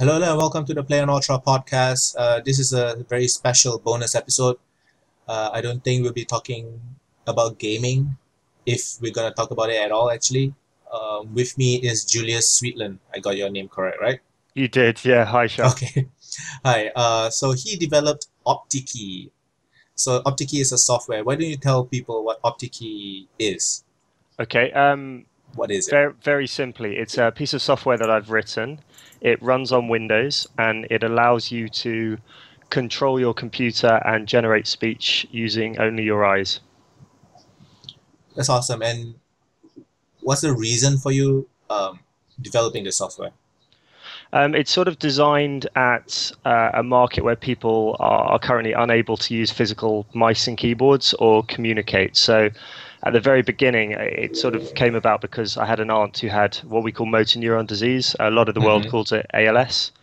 Hello, and welcome to the playonultra podcast. This is a very special bonus episode. I don't think we'll be talking about gaming, if we're going to talk about it at all, actually. With me is Julius Sweetland. I got your name correct, right? You did, yeah. Hi, Shar. Okay. Hi. So he developed Optikey. So Optikey is a software. Why don't you tell people what Optikey is? Okay. What is it? Very simply, it's a piece of software that I've written. It runs on Windows, and it allows you to control your computer and generate speech using only your eyes. That's awesome. And what's the reason for you developing the software? It's sort of designed at a market where people are currently unable to use physical mice and keyboards or communicate. So at the very beginning, it sort of came about because I had an aunt who had what we call motor neuron disease. A lot of the world calls it ALS.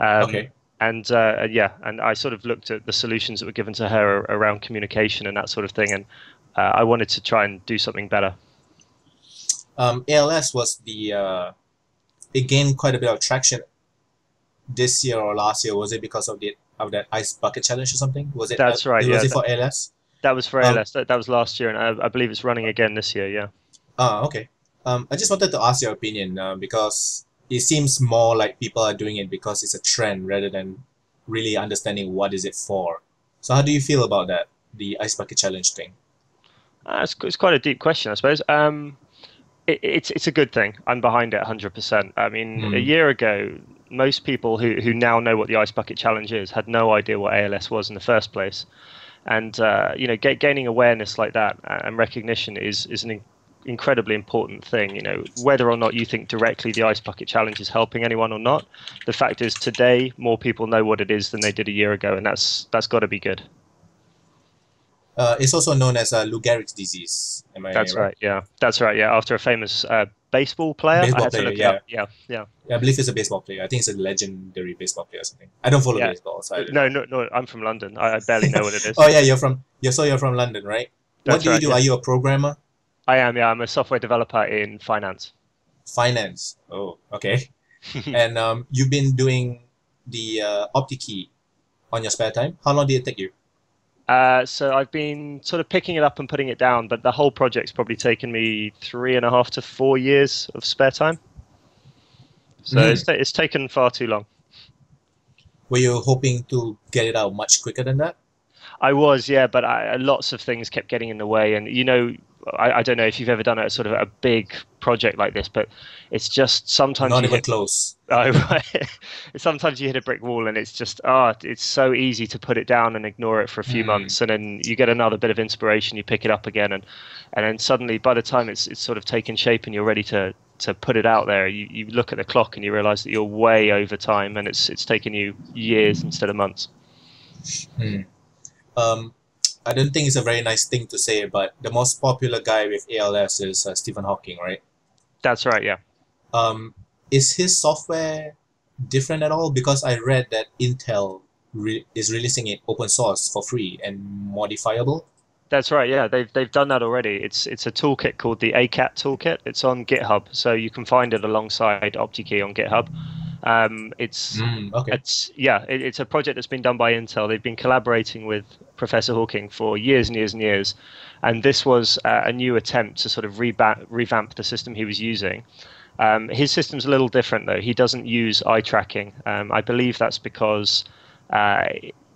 Okay. And I sort of looked at the solutions that were given to her around communication and that sort of thing, and I wanted to try and do something better. ALS was it gained quite a bit of traction this year or last year. Was it because of that ice bucket challenge or something? Was it? That's right. Was Yeah, it for ALS? that was for ALS. That was last year, and I believe it's running again this year. Yeah. Okay. I just wanted to ask your opinion because it seems more like people are doing it because it's a trend rather than really understanding what is it for. So how do you feel about that, the ice bucket challenge thing? It's quite a deep question, I suppose. It's a good thing. I'm behind it 100%. I mean, a year ago, most people who now know what the ice bucket challenge is had no idea what ALS was in the first place. And gaining awareness like that and recognition is an incredibly important thing. You know, whether or not you think directly the ice bucket challenge is helping anyone or not, the fact is today more people know what it is than they did a year ago, and that's got to be good. It's also known as Lou Gehrig's disease. Am I That's right? right. Yeah, that's right. Yeah, after a famous baseball player, I Baseball had to player, look it yeah. up. Yeah, yeah, I believe it's a baseball player. I think it's a legendary baseball player or something. I don't follow yeah. baseball, so I don't No, know. no, no. I'm from London. I barely know what it is. Oh yeah, you're from London, right? What That's do you right. do? Yeah, Are you a programmer? I am. Yeah, I'm a software developer in finance. Finance. Oh, okay. And you've been doing the Optikey on your spare time. How long did it take you? So I've been sort of picking it up and putting it down, but the whole project's probably taken me 3.5 to 4 years of spare time. So Mm. it's taken far too long. Were you hoping to get it out much quicker than that? I was, yeah, but lots of things kept getting in the way. And, I don't know if you've ever done a sort of a big project like this, but it's just sometimes Not you even hit. close. Oh, right. Sometimes you hit a brick wall and it's just, it's so easy to put it down and ignore it for a few Mm. months. And then you get another bit of inspiration, you pick it up again. And then suddenly, by the time it's sort of taken shape and you're ready to put it out there, you look at the clock and you realize that you're way over time and it's taken you years instead of months. Mm. Um, I don't think it's a very nice thing to say, but the most popular guy with ALS is Stephen Hawking, right? That's right, yeah. Um, is his software different at all? Because I read that Intel is releasing it open source for free and modifiable. That's right. Yeah, they've done that already. It's a toolkit called the ACAT toolkit. It's on GitHub, so you can find it alongside Optikey on GitHub. It's Okay. it's a project that's been done by Intel. They've been collaborating with Professor Hawking for years and years and years, and this was a new attempt to sort of revamp the system he was using. His system's a little different though. He doesn't use eye tracking. I believe that's because uh,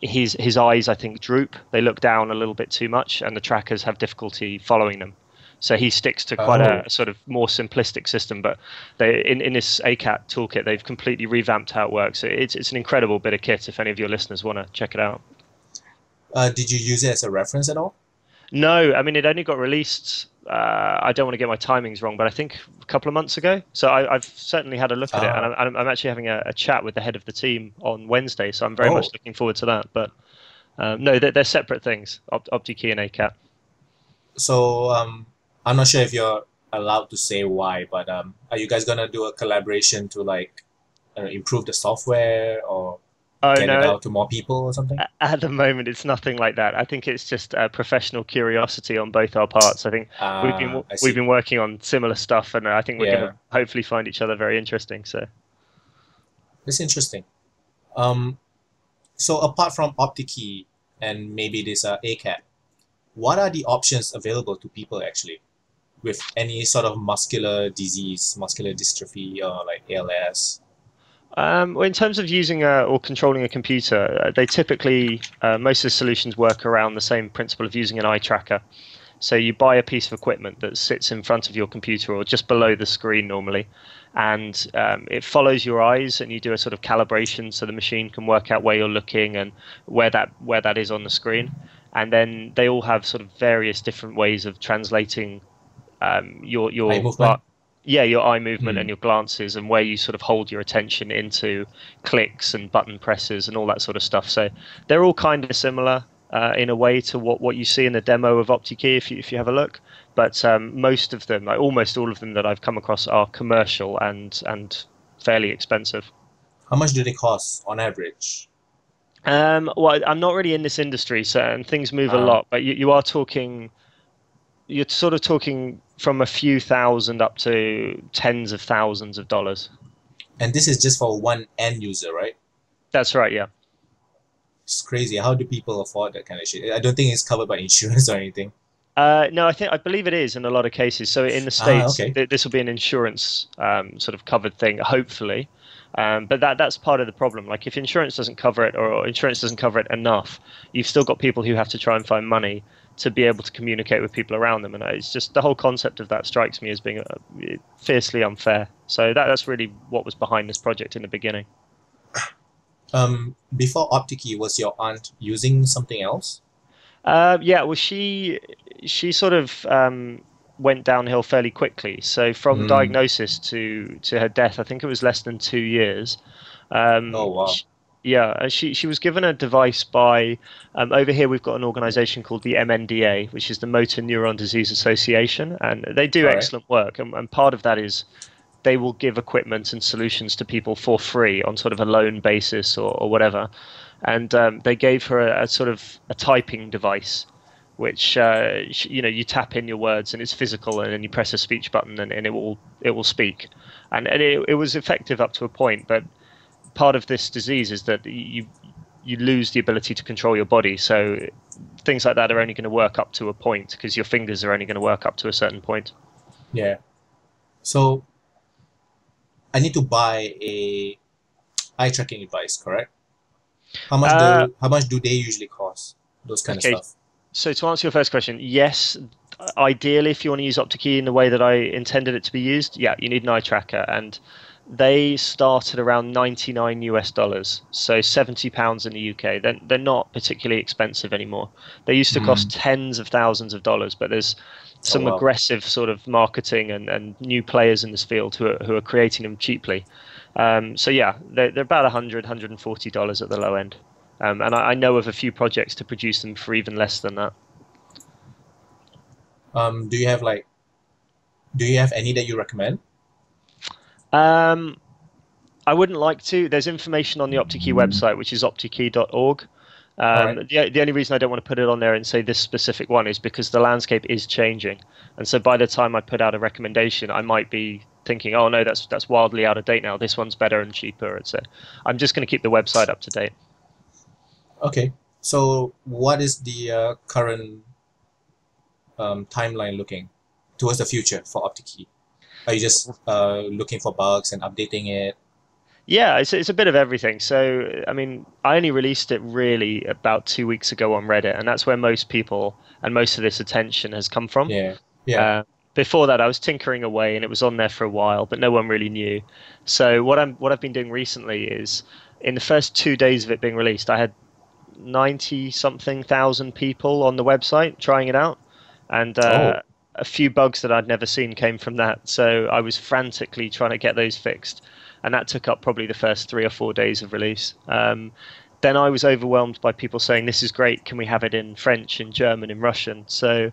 his eyes, I think, droop. They look down a little bit too much, and the trackers have difficulty following them. So he sticks to quite Oh, a sort of more simplistic system. But in this ACAT toolkit, they've completely revamped how it works. It's an incredible bit of kit. If any of your listeners want to check it out. did you use it as a reference at all? No, I mean it only got released. I don't want to get my timings wrong, but I think a couple of months ago. So I've certainly had a look at it, and Ah, I'm actually having a chat with the head of the team on Wednesday. So I'm very much oh. looking forward to that. But no, they're separate things. OptiKey and ACAT. So I'm not sure if you're allowed to say why, but are you guys gonna do a collaboration to like improve the software or Oh get it no, out to more people or something? at the moment, it's nothing like that. I think it's just professional curiosity on both our parts. I think I we've see. been working on similar stuff, and I think we're going Yeah, to hopefully find each other very interesting. So it's interesting. Um, so apart from Optikey and maybe this ACAT, what are the options available to people actually with any sort of muscular disease, muscular dystrophy, or like ALS? Well, in terms of using or controlling a computer, they typically, most of the solutions work around the same principle of using an eye tracker. So you buy a piece of equipment that sits in front of your computer or just below the screen normally, and it follows your eyes, and you do a sort of calibration so the machine can work out where you're looking and where that is on the screen. And then they all have sort of various different ways of translating your Eye movement? yeah, your eye movement and Hmm. your glances and where you sort of hold your attention into clicks and button presses and all that sort of stuff. So they're all kind of similar in a way to what you see in the demo of Optikey if you have a look. But most of them, like almost all of them that I've come across, are commercial and fairly expensive. How much do they cost on average? Well, I'm not really in this industry, so and things move a Uh, lot. But you are talking you're sort of talking from a few thousand up to tens of thousands of dollars. and this is just for one end user, right? That's right, yeah. It's crazy. How do people afford that kind of shit? I don't think it's covered by insurance or anything. No, I believe it is in a lot of cases. So in the Ah, States, okay. this will be an insurance sort of covered thing, hopefully. But that's part of the problem. Like if insurance doesn't cover it or insurance doesn't cover it enough, you've still got people who have to try and find money to be able to communicate with people around them. And it's just the whole concept of that strikes me as being fiercely unfair. So that's really what was behind this project in the beginning. Before Optikey, was your aunt using something else? Yeah, well, she sort of went downhill fairly quickly. So from Hmm. diagnosis to her death, I think it was less than 2 years. Oh, wow. Yeah, she was given a device by over here. We've got an organisation called the MNDA, which is the Motor Neuron Disease Association, and they do All right. excellent work. And part of that is they will give equipment and solutions to people for free on sort of a loan basis or whatever. And they gave her a sort of a typing device, which you tap in your words and it's physical, and then you press a speech button and it will speak, and it was effective up to a point. But part of this disease is that you lose the ability to control your body. So things like that are only going to work up to a point because your fingers are only going to work up to a certain point. Yeah. So I need to buy a eye tracking device, correct? Uh, How much do they usually cost? Those kind of okay, stuff. so to answer your first question, yes, ideally, if you want to use Optikey in the way that I intended it to be used, yeah, you need an eye tracker, and they start at around 99 US dollars, so £70 in the UK. They're not particularly expensive anymore. They used to Hmm. cost tens of thousands of dollars, but there's Oh, some wow. aggressive sort of marketing and new players in this field who are creating them cheaply. So yeah, they're about $100, $140 at the low end. And I know of a few projects to produce them for even less than that. Do you have do you have any that you recommend? Um, I wouldn't like to. There's information on the Optikey website, which is optikey.org. All right. The only reason I don't want to put it on there and say this specific one is because the landscape is changing, and so by the time I put out a recommendation, I might be thinking, oh no, that's wildly out of date now. This one's better and cheaper. I'm just going to keep the website up to date. Okay. So what is the current timeline looking towards the future for Optikey? Are you just looking for bugs and updating it? Yeah, it's a bit of everything. So, I mean, I only released it really about 2 weeks ago on Reddit, and that's where most people and most of this attention has come from. Yeah. Yeah. Uh, Before that, I was tinkering away, and it was on there for a while, but no one really knew. So, what I've been doing recently is, in the first 2 days of it being released, I had 90 something thousand people on the website trying it out, and Oh. a few bugs that I'd never seen came from that. So I was frantically trying to get those fixed, and that took up probably the first 3 or 4 days of release. Then I was overwhelmed by people saying, "This is great. Can we have it in French, in German, in Russian?" So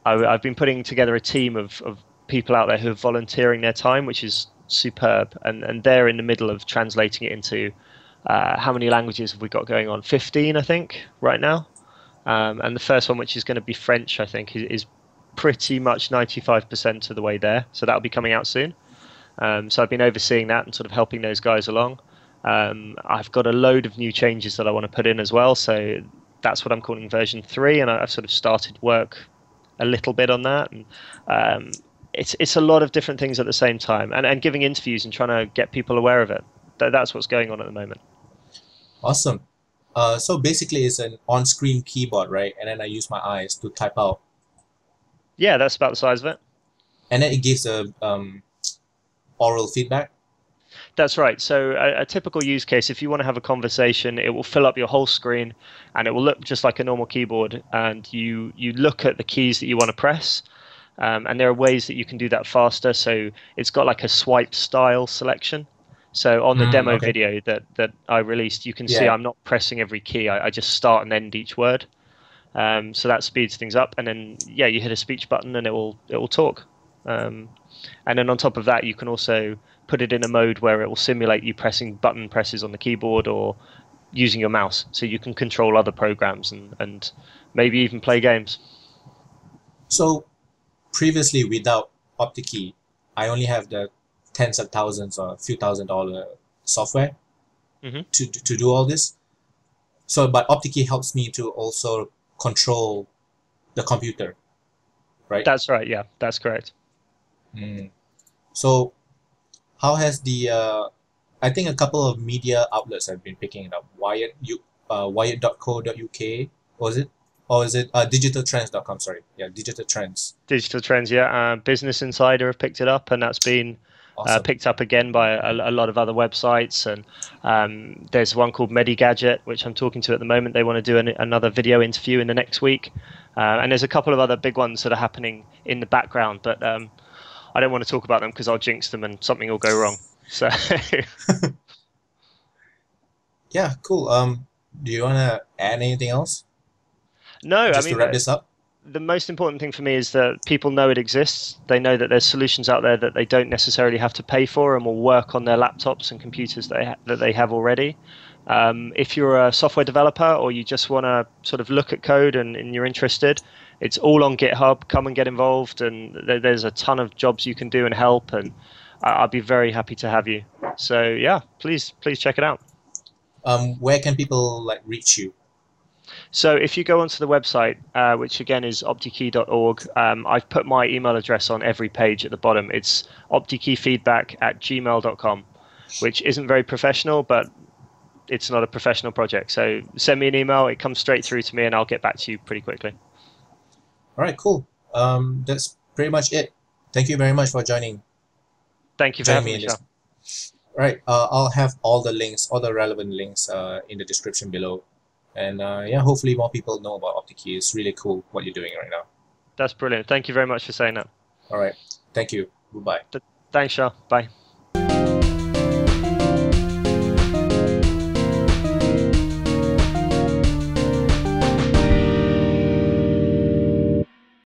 I've been putting together a team of people out there who are volunteering their time, which is superb, and they're in the middle of translating it into how many languages have we got going on? 15, I think, right now. And the first one, which is going to be French, I think, is pretty much 95% of the way there. So that'll be coming out soon. So I've been overseeing that and sort of helping those guys along. I've got a load of new changes that I want to put in as well. So that's what I'm calling version 3, and I've sort of started work a little bit on that. And it's a lot of different things at the same time, and giving interviews and trying to get people aware of it. That's what's going on at the moment. Awesome. So basically, it's an on-screen keyboard, right? And then I use my eyes to type out. Yeah, that's about the size of it. And then it gives a oral feedback. That's right. So a typical use case, if you want to have a conversation, it will fill up your whole screen, and it will look just like a normal keyboard. And you look at the keys that you want to press, and there are ways that you can do that faster. So it's got like a swipe style selection. So on the demo okay. video that I released, you can see Yeah. I'm not pressing every key. I just start and end each word. So that speeds things up. And then yeah, you hit a speech button and it will talk. And then on top of that, you can also put it in a mode where it will simulate you pressing button presses on the keyboard or using your mouse, so you can control other programs and maybe even play games. So previously, without Optikey, I only have the tens of thousands or a few $1,000 software to do all this. So, but Optikey helps me to also control the computer, right? That's right. Yeah, that's correct. So, how has the I think a couple of media outlets have been picking it up. Wired.co.uk, was it? Or is it digitaltrends.com? Sorry, yeah, Digital Trends. Digital Trends, yeah. Business Insider have picked it up, and that's been Awesome. picked up again by a lot of other websites. And there's one called MediGadget, which I'm talking to at the moment. They want to do another video interview in the next week. And there's a couple of other big ones that are happening in the background, but I don't want to talk about them because I'll jinx them and something will go wrong. So Yeah, cool. Do you want to add anything else? no, Just to wrap this up? the most important thing for me is that people know it exists. They know that there's solutions out there that they don't necessarily have to pay for and will work on their laptops and computers that they have already. If you're a software developer or you just want to sort of look at code and you're interested, it's all on GitHub. Come and get involved, and there's a ton of jobs you can do and help, and I'd be very happy to have you. So yeah, please check it out. Where can people reach you? So if you go onto the website, which again is optikey.org, I've put my email address on every page at the bottom. It's optikeyfeedback@gmail.com, which isn't very professional, but it's not a professional project. So send me an email, it comes straight through to me, and I'll get back to you pretty quickly. All right, cool. That's pretty much it. Thank you very much for joining. Thank you for having me, Shar. All right, I'll have all the links, all the relevant links in the description below. And yeah, hopefully more people know about Optikey. It's really cool what you're doing right now. That's brilliant. Thank you very much for saying that. All right. Thank you. Goodbye. Thanks, Shar. Bye.